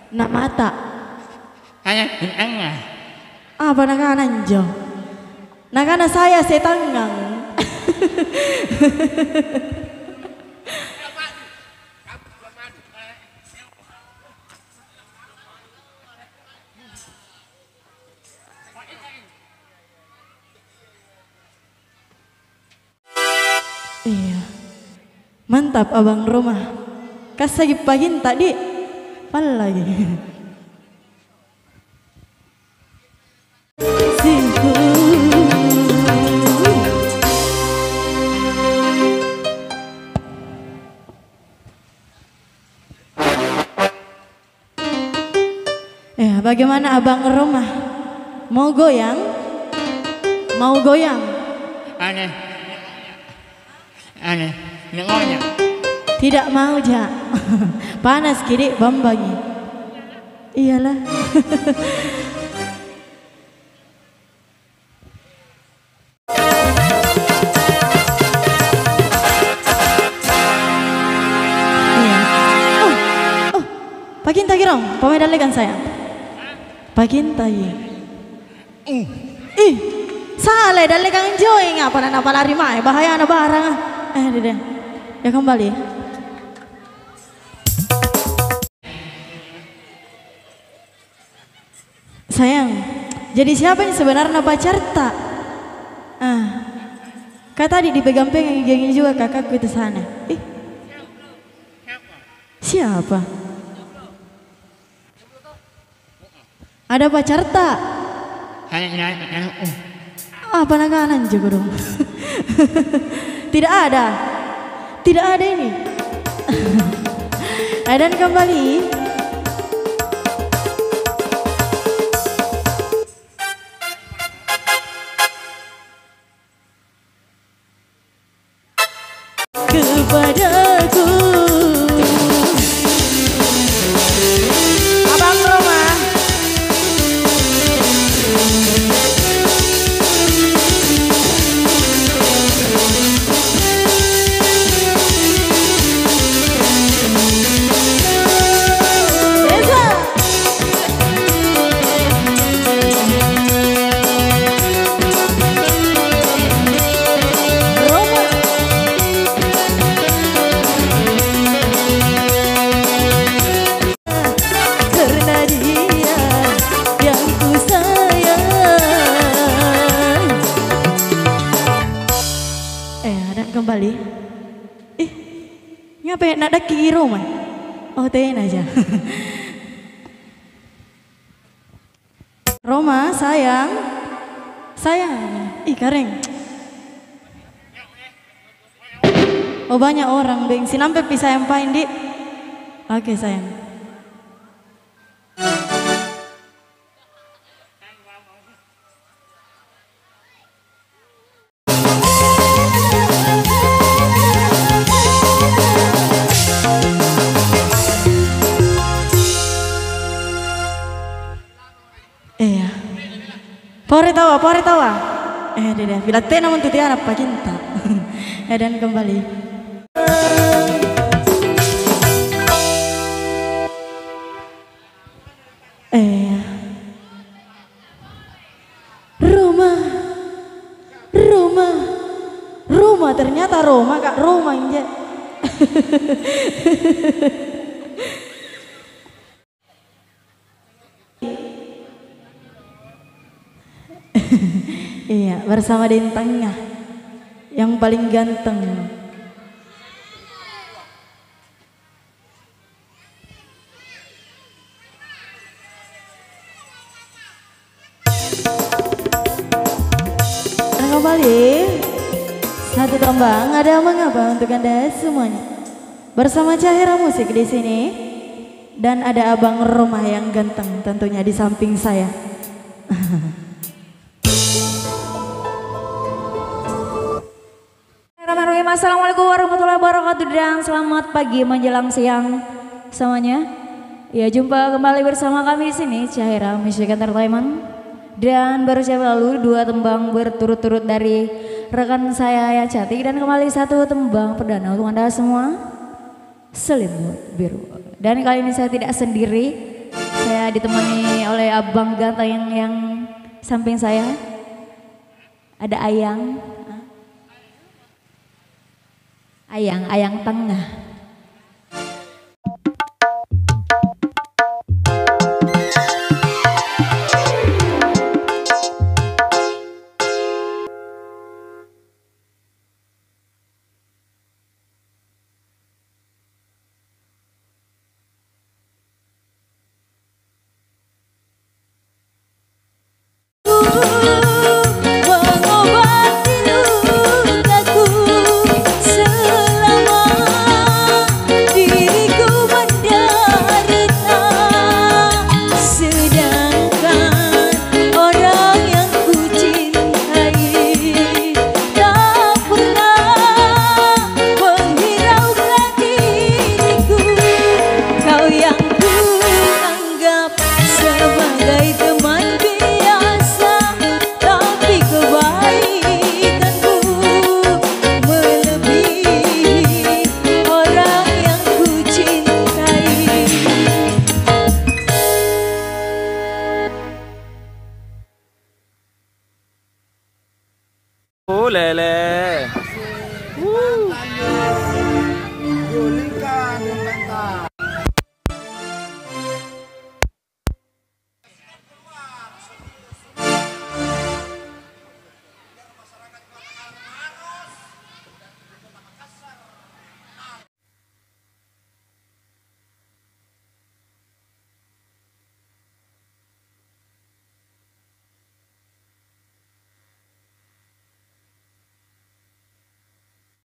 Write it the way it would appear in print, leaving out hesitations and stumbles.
Nak mata. Anak enggak. Apa nak anjo? Nak saya setangang. Iya. Mantap abang rumah. Kasih pagin tadi. Pal lagi. Siku. Bagaimana abang rumah? Mau goyang? Mau goyang? Aneh. Nengonya. Tidak mau, Ja. Panas kiri bambangi. Iyalah. Iya. Pakin tagi rong, pamedalekan saya. Pakin tagi. Salah dalekan joy ngapa na lari mai bahaya na barang. Dede. Ya kembali. Sayang, jadi siapa yang sebenarnya pacar tak? Kata tadi dipegang-pegang gengin juga kakakku itu sana. Siapa? Ada pacar tak? Apa naganan juga dong? Tidak ada. Tidak ada ini. Dan kembali. Kepadaku abang rumah. Kembali. Ngapain nak daki rumah? Oh, ten aja. Roma, sayang. Sayang. Kareng. Oh, banyak orang, Beng. Sinampe pisah yang pain, Dik. Oke, sayang. Pore tawa. Dede, bila tena mun tutiara pakinta. Dan kembali. Rumah ternyata Roma Kak Roma inje. Iya, bersama Dentangnya yang paling ganteng. Dan kembali satu tembang ada mengapa untuk Anda semuanya. Bersama Cahera Musik di sini dan ada abang rumah yang ganteng tentunya di samping saya. Assalamualaikum warahmatullahi wabarakatuh dan selamat pagi menjelang siang semuanya. Ya, jumpa kembali bersama kami di sini Cahera Music Entertainment dan baru saja lalu dua tembang berturut-turut dari rekan saya ya Cati dan kembali satu tembang perdana untuk Anda semua, Selimut Biru. Dan kali ini saya tidak sendiri, saya ditemani oleh abang ganteng yang samping saya. Ada Ayang. Ayang tengah. Lele.